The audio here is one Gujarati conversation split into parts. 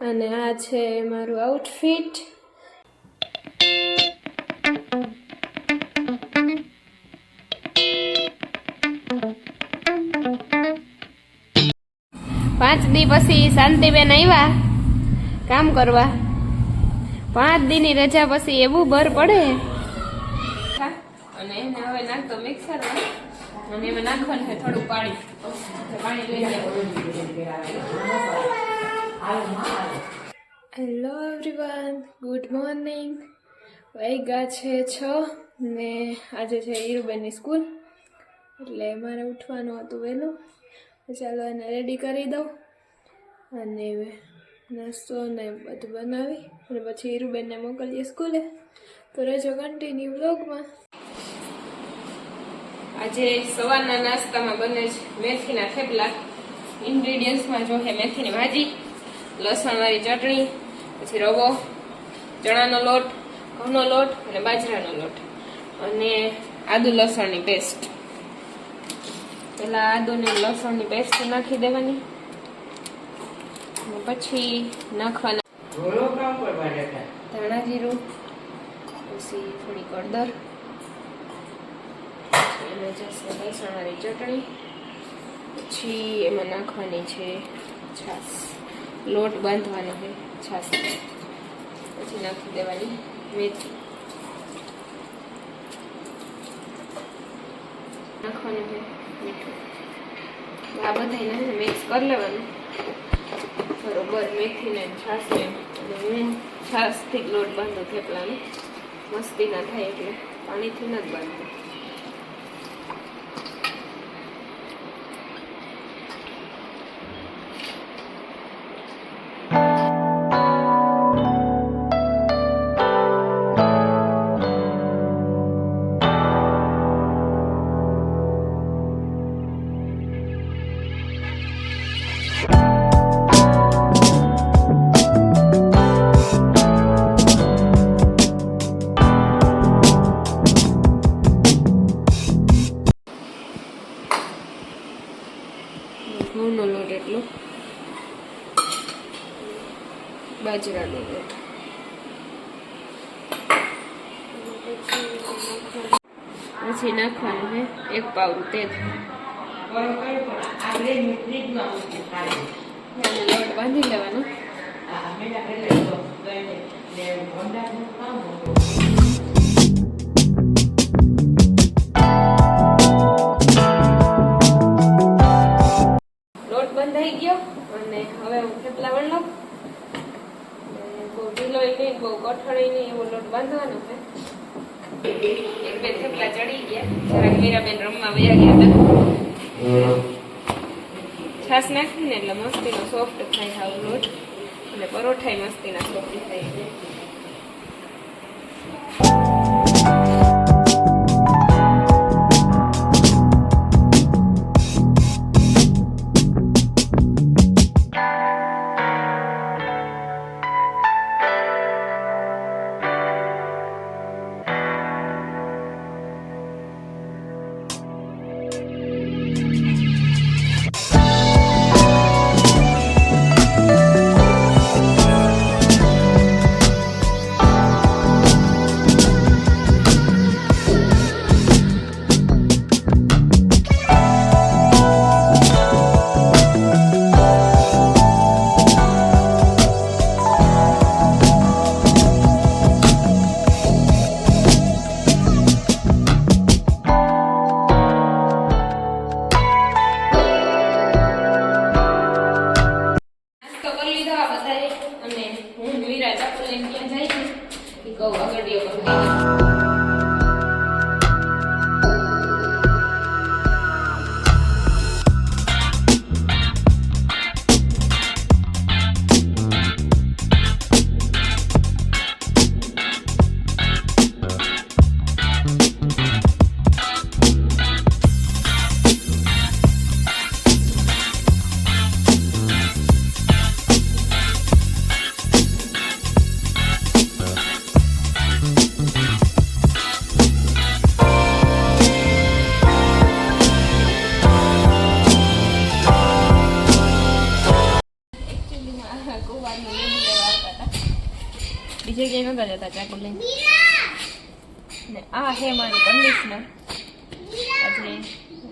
અને આ છે મારું આઉટફિટ. પાંચ દી પછી શાંતિબેન આવ્યા કામ કરવા. 5 દીની રજા પછી એવું બર પડે. અને એને હવે નાખતો મિક્સરમાં અને એમાં નાખવાનું છે થોડું પાણી લઈ હેલો એવરીવન, ગુડ મોર્નિંગ. વાગ્યા છે 6 ને આજે છે ઈરુબેનની સ્કૂલ એટલે મારે ઉઠવાનું હતું વહેલું. ચાલો એને રેડી કરી દઉં અને નાસ્તો ને બધું બનાવી અને પછી ઈરુબેનને મોકલીએ સ્કૂલે. તો રહેજો કન્ટિન્યુ વ્લોગમાં. આજે સવારના નાસ્તામાં બને છે મેથીના થેપલા. ઇન્ગ્રીડિયન્ટ્સમાં જો છે મેથીની ભાજી, લસણવાળી ચટણી, પછી રવો, ચણાનો લોટ, ઘઉંનો લોટ અને બાજરાનો લોટ અને આદુ લસણની પેસ્ટ. પેલા આદુ ને લસણની પેસ્ટ નાખી દેવાની, પછી નાખવાના ધાણા જીરું, પછી થોડી હળદર, એમાં જશે લસણવાળી ચટણી, પછી એમાં નાખવાની છે છાશ. લોટ બાંધવાનો છે છાશ, પછી નાખી દેવાની મેથી, નાખવાનું છે મીઠું. આ બધાને મિક્સ કરી લેવાનું બરોબર મેથીને છાશને. અને હું છાશથી લોટ બાંધું થેપલાને, મસ્તી ના થાય એટલે પાણીથી ન જ બાંધું. ઘઉંનો લોટ એટલો, બાજરાનો લોટ, પછી નાખવાનું છે 1 પાવડું તેલ. લોટ બાંધી લેવાનો. બંધાઈ ગયો અને હવે હું થેપલા વણ લઉં. બહુ ઢીલો નહીં, બહુ કઠણ નહીં, એવો લોટ બાંધવાનો છે. 1-2 થેપલા ચડી ગયા. જરાક મીરાબેન રમવા વયા ગયા હતા. છાશ નાખીને એટલે મસ્તીનો સોફ્ટ થાય આવો લોટ અને પરોઠાઈ મસ્તીના સોફ્ટ થાય છે. લેવા આવતા હતા, બીજે ક્યાંય નતા જતા ચાકુ લઈને. ને આ હે મારું કન્ડિશનર. આજે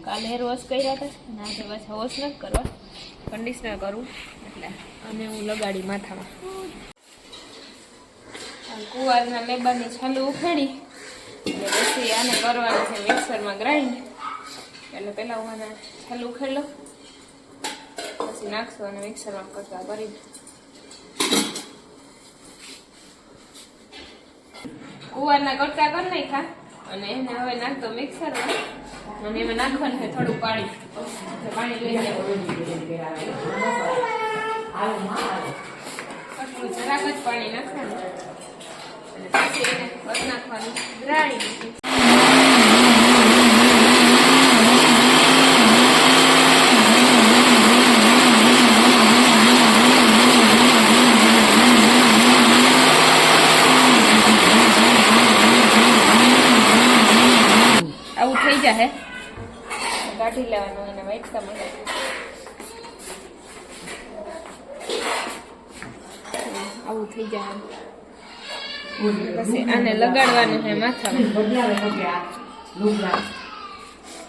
કાલે હેર વોશ કર્યા હતા અને આજે પાછા વોશ નથી કરવા, કન્ડિશનર કરું એટલે અને હું લગાડી માથામાં. કુવારના લેબાની છાલું ઉખેડી એટલે પછી આને કરવાનું છે મિક્સરમાં ગ્રાઇન્ડ. એટલે પહેલાં હું આને છાલું ઉખેડી લઉં, પછી નાખશું અને મિક્સરમાં કટકા કરી. કુવારના કટકા કરી નાખ્યા અને એને હવે નાખતો મિક્સરમાં અને એમાં નાખવાનું છે થોડું પાણી. પાણી લઈ આટલું જરાક જ પાણી નાખવાનું અને પછી એને કરી નાખવાનું ગ્રાઇન્ડ. આવું થઈ જાય કાઢી લેવાનું એને વાઇટકા મળે. આવું થઈ જાય પછી આને લગાડવાનું છે માથામાં.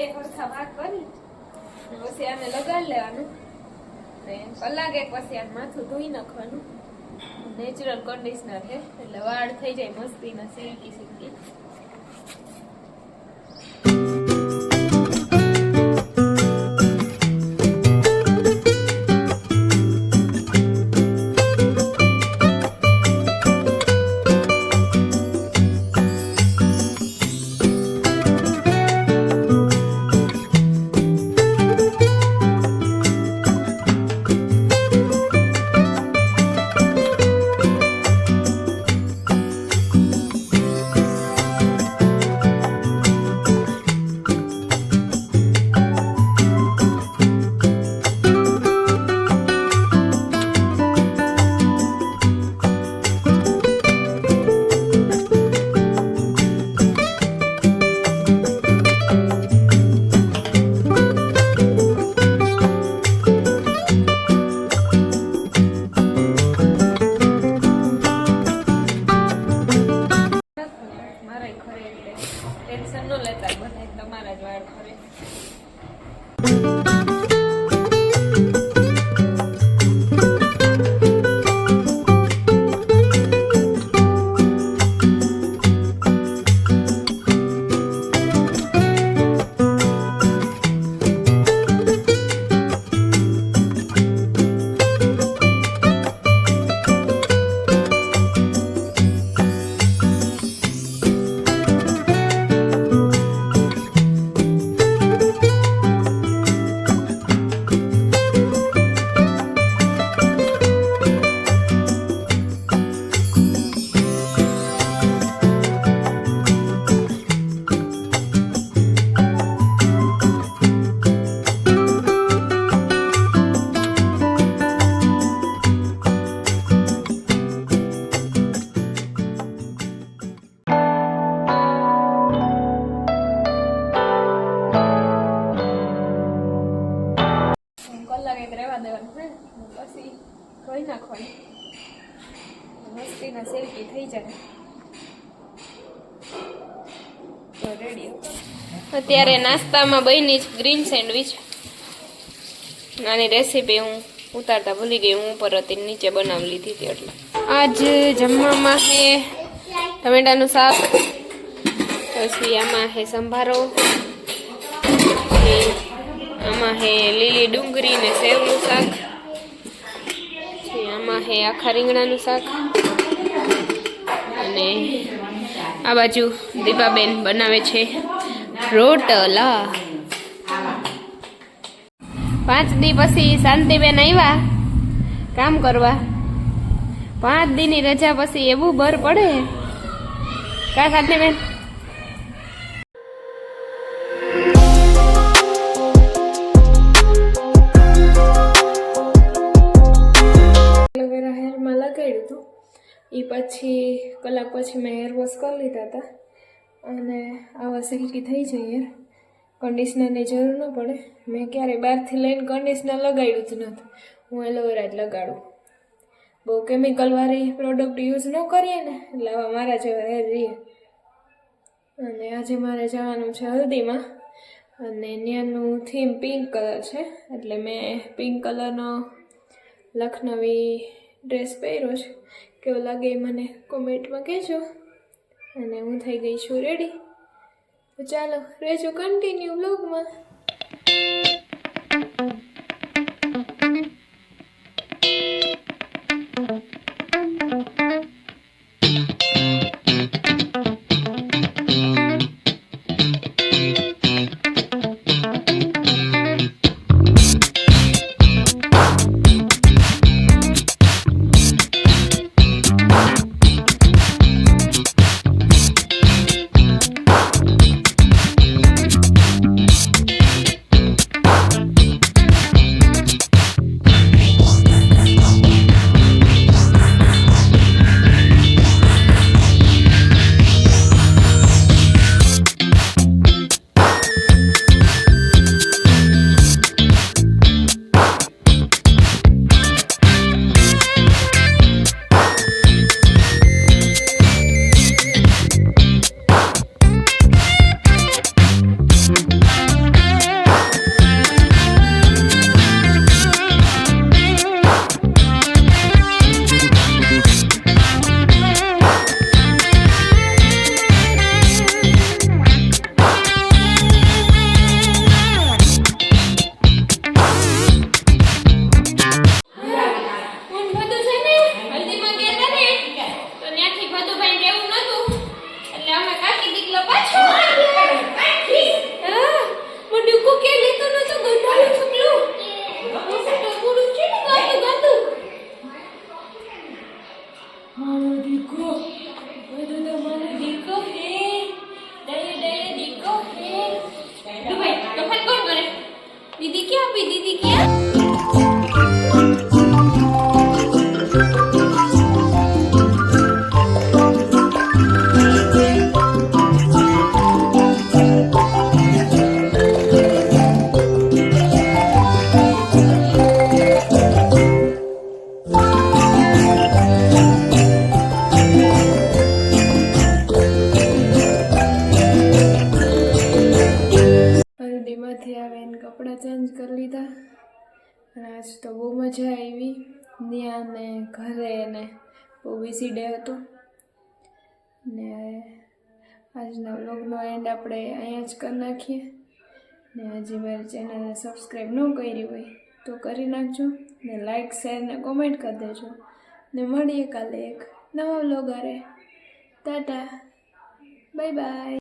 એક વખત ભાગ કરી પછી આને લગાડી લેવાનું ને કલાક એક પછી આ માથું ધોઈ નાખવાનું. નેચરલ કન્ડિશનર છે એટલે વાળ થઈ જાય મસ્તીના સિલ્કી સિલ્કી. ટેન્શન ન લેતા, બધા તમારા જ વાળ ખરે. પછી ધોઈ નાખવાની, મસ્તીના સિલ્કી થઈ જાય તો રેડી. અત્યારે નાસ્તામાં બની જ ગ્રીન સેન્ડવિચ. આની રેસીપી હું ઉતારતા ભૂલી ગઈ, હું ઉપર હતી નીચે બનાવી લીધી હતી. એટલે આજ જમવામાં છે ટમેટાનું શાક, પછી આમાં છે સંભારો, આમાં છે લીલી ડુંગળી ને સેવનું શાક, આમાં છે આખા રીંગણાનું શાક અને આ બાજુ દીપાબેન બનાવે છે રોટલા. 5 દી પછી શાંતિબેન આવ્યા કામ કરવા. 5 દીની રજા પછી એવું બર પડે કા શાંતિબેન? એલોવેરા હેરમાં લગાડ્યું હતું, એ પછી કલાક પછી મેં હેર વોશ કરી લીધા હતા અને આવા સિલ્કી થઈ જાય યાર. કન્ડિશનરની જરૂર ન પડે. મેં ક્યારેય બહારથી લઈને કન્ડિશનર લગાડ્યું જ નથી, હું એલોવેરા જ લગાડું. બહુ કેમિકલવાળી પ્રોડક્ટ યુઝ ન કરીએ ને એટલે આવા મારા જેવા હેર રહીએ. અને આજે મારે જવાનું છે હલ્દીમાં અને ત્યાંનું થીમ પિંક કલર છે એટલે મેં પિંક કલરનો લખનવી ડ્રેસ પહેર્યો છે. કેવો લાગે એ મને કોમેન્ટમાં કહેજો. અને હું થઈ ગઈ છું રેડી. તો ચાલો રહેજો કન્ટિન્યુ બ્લોગમાં. दीदी क्या अभी दीदी क्या હલ્દીમાંથી આવીને કપડાં ચેન્જ કરી લીધા અને આજ તો બહુ મજા આવી. ત્યાં ને ઘરે ને બહુ બિઝી ડે હતો ને આજના વ્લોગનો એન્ડ આપણે અહીંયા જ કરી નાખીએ. ને હજી મારી ચેનલને સબસ્ક્રાઈબ ન કરી હોય તો કરી નાખજો ને લાઈક શેર ને કોમેન્ટ કરી દેજો ને મળીએ કાલે એક નવા વ્લોગ હારે. Tata bye bye.